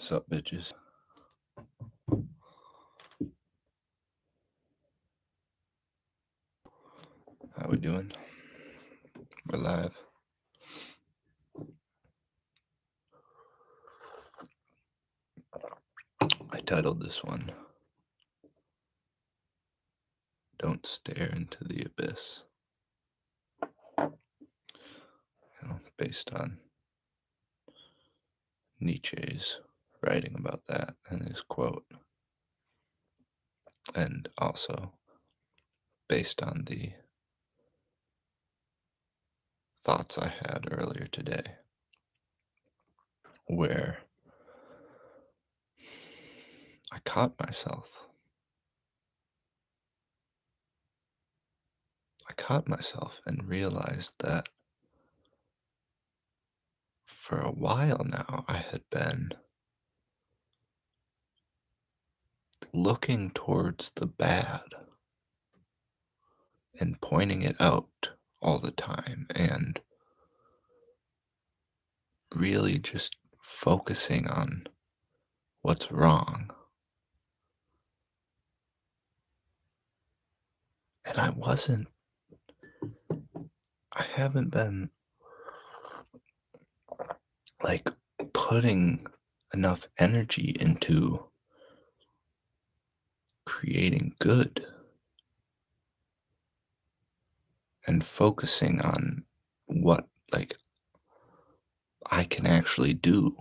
What's up, bitches? How we doing? We're live. I titled this one, Don't Stare into the Abyss. Based on Nietzsche's writing about that and his quote. And also based on the thoughts I had earlier today, where I caught myself. And realized that for a while now I had been looking towards the bad and pointing it out all the time and really just focusing on what's wrong. And I haven't been like putting enough energy into creating good and focusing on what I can actually do,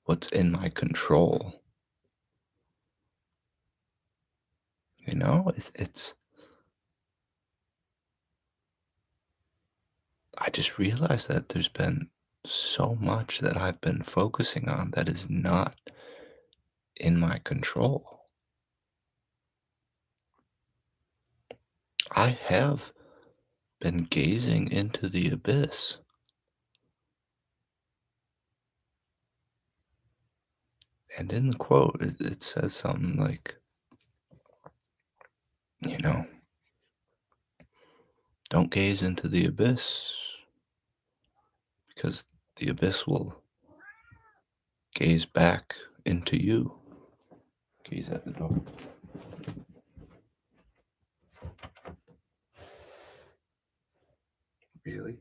what's in my control. It's I just realized that there's been so much that I've been focusing on that is not in my control. I have been gazing into the abyss. And in the quote, it says something like, you know, don't gaze into the abyss because the abyss will gaze back into you. Gaze at the door. Really?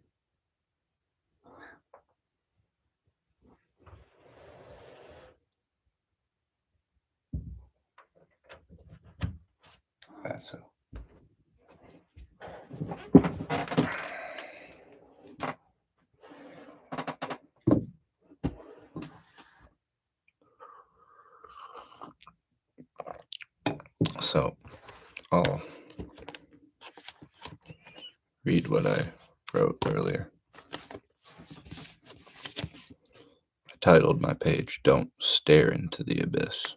That's so. So I'll read what I wrote earlier. I titled my page, Don't Stare into the Abyss.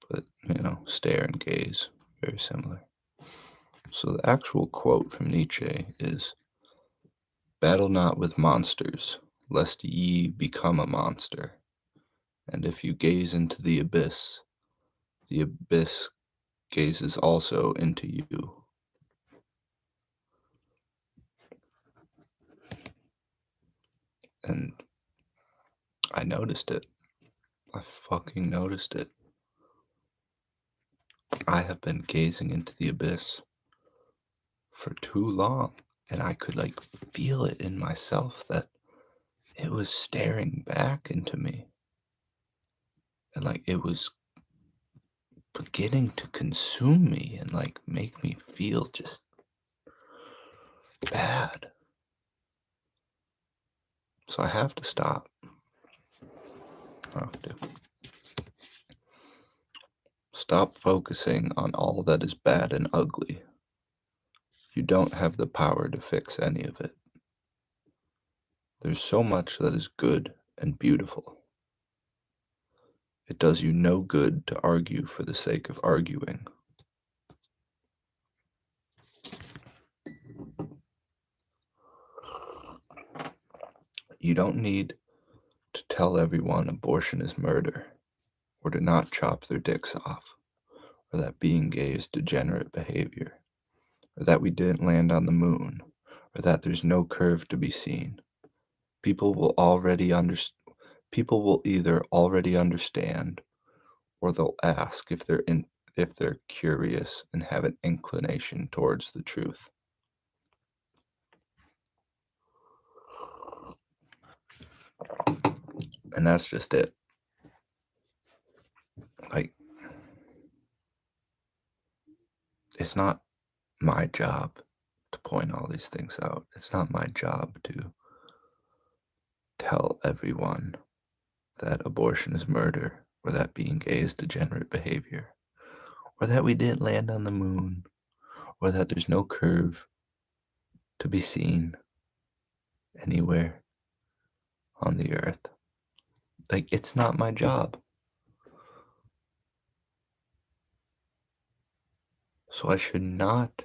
But, stare and gaze, very similar. So the actual quote from Nietzsche is, battle not with monsters, lest ye become a monster. And if you gaze into the abyss gazes also into you. And I noticed it. I fucking noticed it. I have been gazing into the abyss for too long, and I could feel it in myself that it was staring back into me. And it was beginning to consume me and make me feel just bad. So I have to stop. I have to stop focusing on all that is bad and ugly. You don't have the power to fix any of it. There's so much that is good and beautiful. It does you no good to argue for the sake of arguing. You don't need to tell everyone abortion is murder, or to not chop their dicks off, or that being gay is degenerate behavior, or that we didn't land on the moon, or that there's no curve to be seen. People will already People will either already understand or they'll ask if they're curious and have an inclination towards the truth. And that's just it. Like, it's not my job to point all these things out. It's not my job to tell everyone that abortion is murder, or that being gay is degenerate behavior, or that we didn't land on the moon, or that there's no curve to be seen anywhere on the earth. Like, it's not my job. So I should not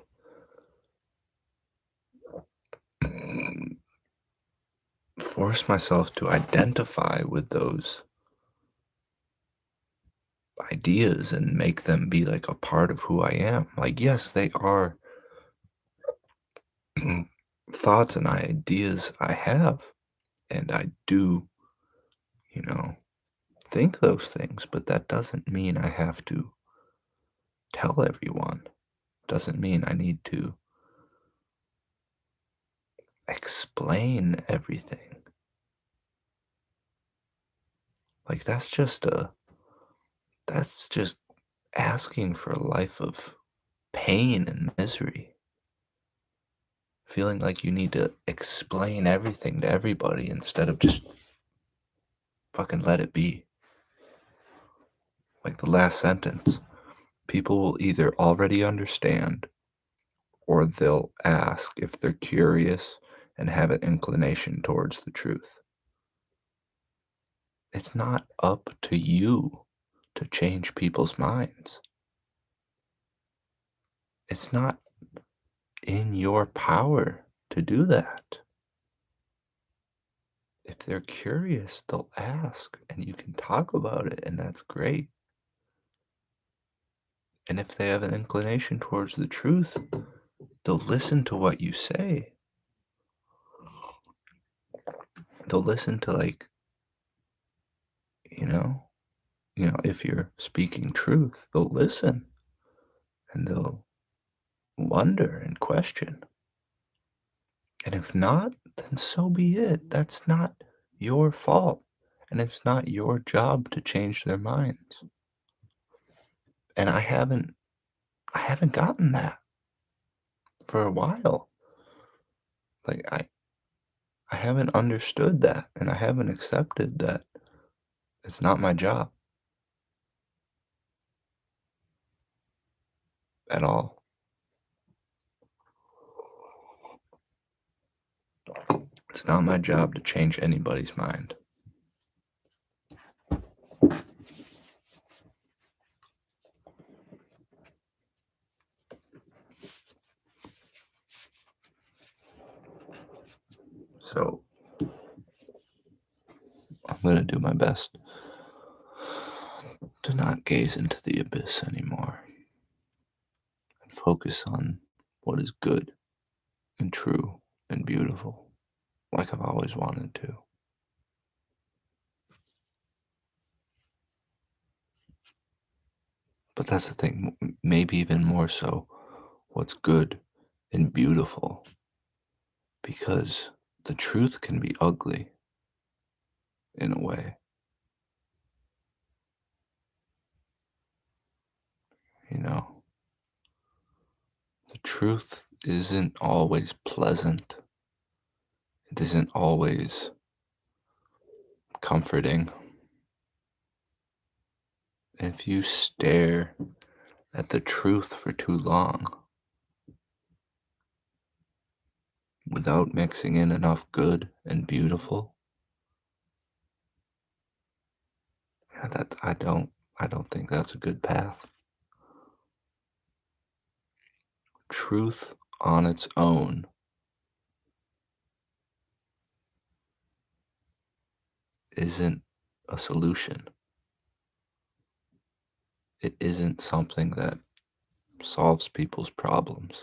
force myself to identify with those ideas and make them be like a part of who I am. Like, yes, they are thoughts and ideas I have, and I do, you know, think those things, but that doesn't mean I have to tell everyone. Doesn't mean I need to explain everything. Like, that's just asking for a life of pain and misery. Feeling like you need to explain everything to everybody instead of just fucking let it be. Like the last sentence. People will either already understand or they'll ask if they're curious and have an inclination towards the truth. It's not up to you to change people's minds. It's not in your power to do that. If they're curious, they'll ask and you can talk about it, and that's great. And if they have an inclination towards the truth, they'll listen to what you say. They'll listen to, like, you know, if you're speaking truth, they'll listen and they'll wonder and question. And if not, then so be it. That's not your fault. And it's not your job to change their minds. And I haven't gotten that for a while. Like, I haven't understood that and I haven't accepted that it's not my job at all. It's not my job to change anybody's mind. So I'm going to do my best to not gaze into the abyss anymore and focus on what is good and true and beautiful, like I've always wanted to. But that's the thing, maybe even more so, what's good and beautiful, because the truth can be ugly in a way. You know, the truth isn't always pleasant, it isn't always comforting. If you stare at the truth for too long without mixing in enough good and beautiful, yeah, that I don't think that's a good path. Truth on its own isn't a solution. It isn't something that solves people's problems.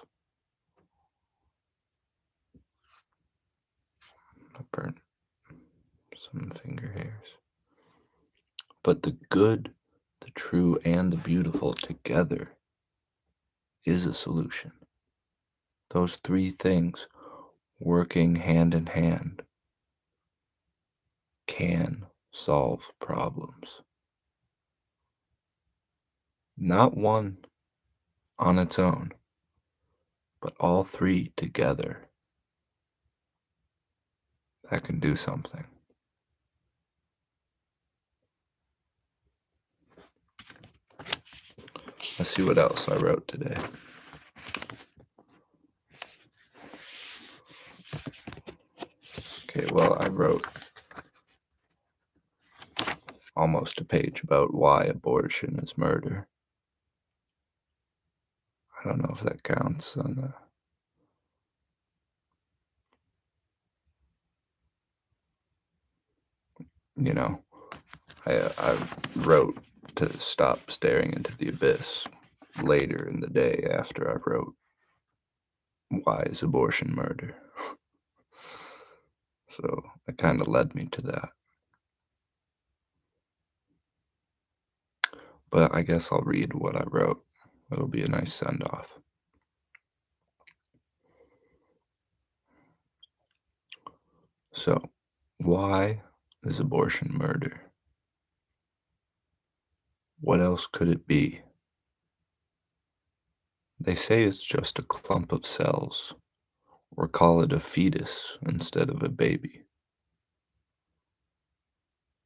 I burnt some finger hairs. But the good, the true, and the beautiful together is a solution. Those three things working hand in hand can solve problems. Not one on its own, but all three together that can do something. Let's see what else I wrote today. Okay, well, I wrote almost a page about why abortion is murder. I don't know if that counts on the. You know, I wrote to stop staring into the abyss later in the day after I wrote why is abortion murder. So it kind of led me to that. But I guess I'll read what I wrote. It'll be a nice send off. So, why is abortion murder? What else could it be? They say it's just a clump of cells, or call it a fetus instead of a baby.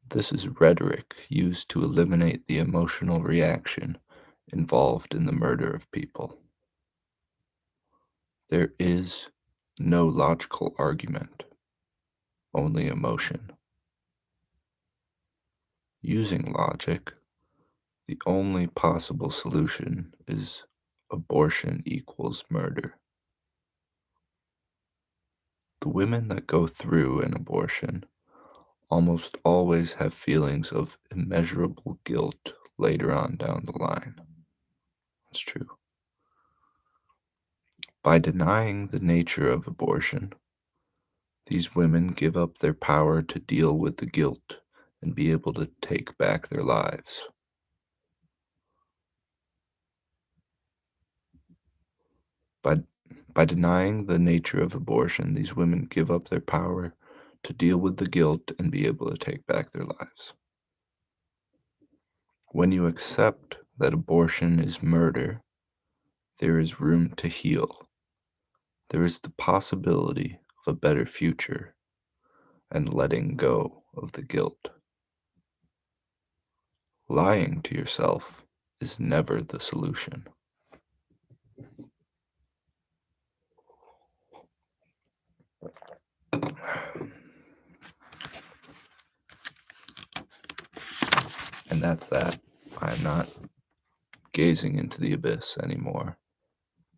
This is rhetoric used to eliminate the emotional reaction involved in the murder of people. There is no logical argument, only emotion. Using logic, the only possible solution is abortion equals murder. The women that go through an abortion almost always have feelings of immeasurable guilt later on down the line. That's true. By denying the nature of abortion, these women give up their power to deal with the guilt and be able to take back their lives. By, by denying the nature of abortion, these women give up their power to deal with the guilt and be able to take back their lives. When you accept that abortion is murder, there is room to heal. There is the possibility of a better future and letting go of the guilt. Lying to yourself is never the solution. And that's that. I'm not gazing into the abyss anymore.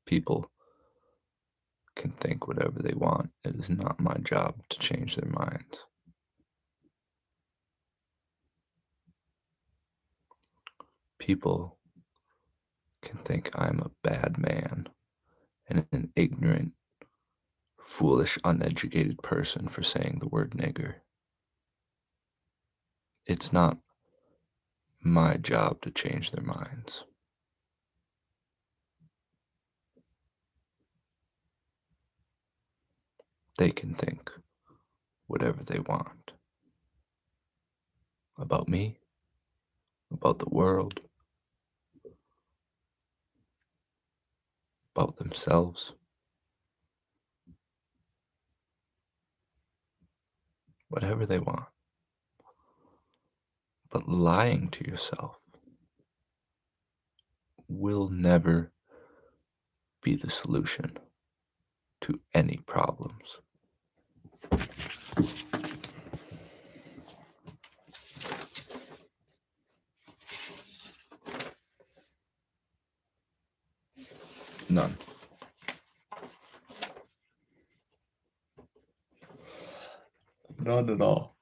People can think whatever they want. It is not my job to change their minds. People can think I'm a bad man and an ignorant, foolish, uneducated person for saying the word nigger. It's not my job to change their minds. They can think whatever they want about me, about the world, about themselves, whatever they want. But lying to yourself will never be the solution to any problems. None. None at all.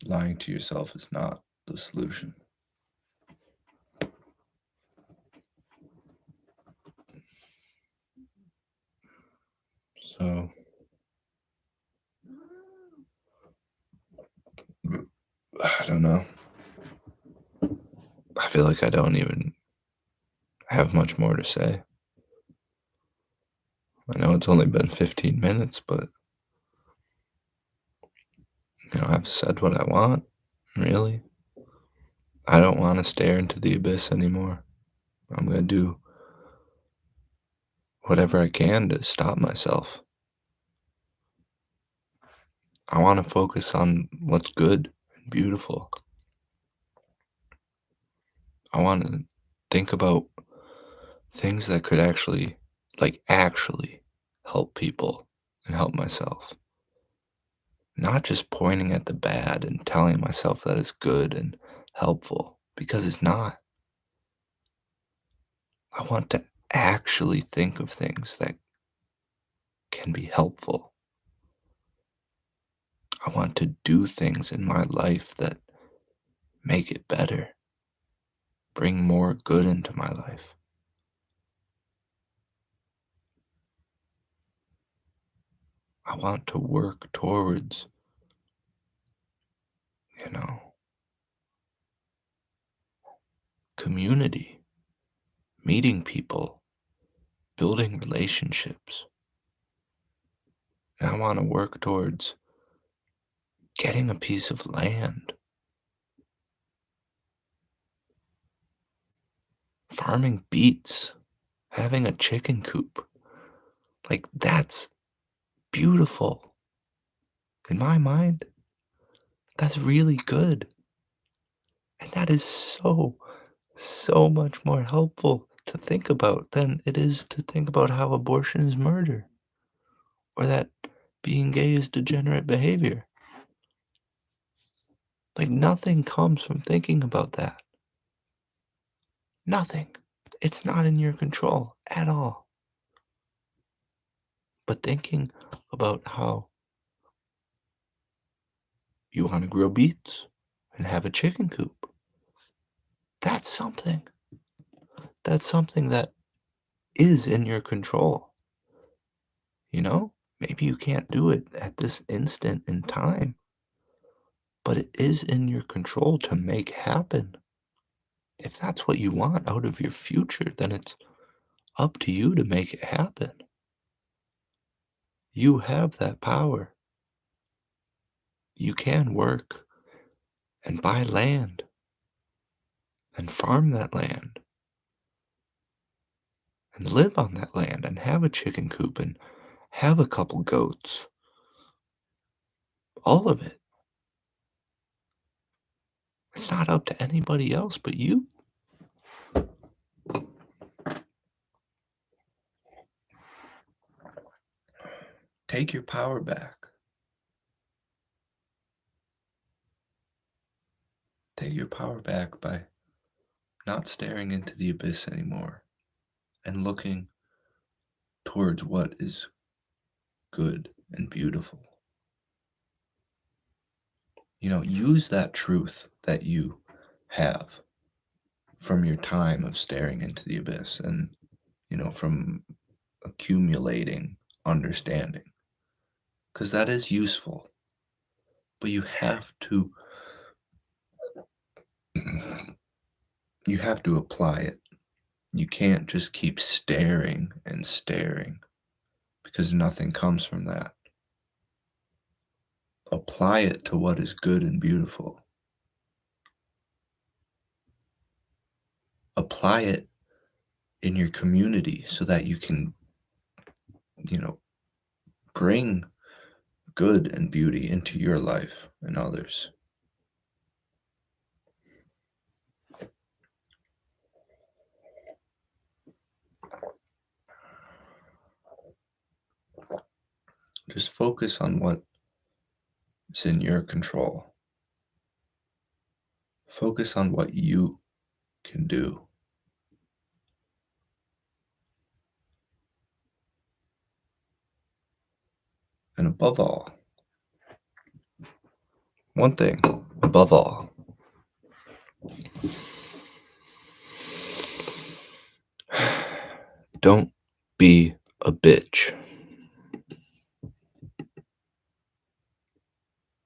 Lying to yourself is not the solution. So, know. I feel like I don't even have much more to say. I know it's only been 15 minutes, but I've said what I want, really. I don't want to stare into the abyss anymore. I'm going to do whatever I can to stop myself. I want to focus on what's good and beautiful. I want to think about things that could actually, actually help people and help myself. Not just pointing at the bad and telling myself that it's good and helpful, because it's not. I want to actually think of things that can be helpful. I want to do things in my life that make it better, bring more good into my life. I want to work towards, you know, community, meeting people, building relationships. And I want to work towards getting a piece of land, farming beets, having a chicken coop. That's beautiful. In my mind, that's really good. And that is so much more helpful to think about than it is to think about how abortion is murder or that being gay is degenerate behavior. Nothing comes from thinking about that. Nothing. It's not in your control at all. But thinking about how you want to grow beets and have a chicken coop, that's something. That's something that is in your control. Maybe you can't do it at this instant in time, but it is in your control to make happen. If that's what you want out of your future, then it's up to you to make it happen. You have that power. You can work and buy land and farm that land and live on that land and have a chicken coop and have a couple goats. All of it. It's not up to anybody else but you. Take your power back. Take your power back by not staring into the abyss anymore and looking towards what is good and beautiful. Use that truth that you have from your time of staring into the abyss and, from accumulating understanding, because that is useful, but you have to apply it. You can't just keep staring and staring because nothing comes from that. Apply it to what is good and beautiful. Apply it in your community so that you can, you know, bring good and beauty into your life and others. Just focus on what is in your control. Focus on what you can do. And above all, one thing, above all, don't be a bitch.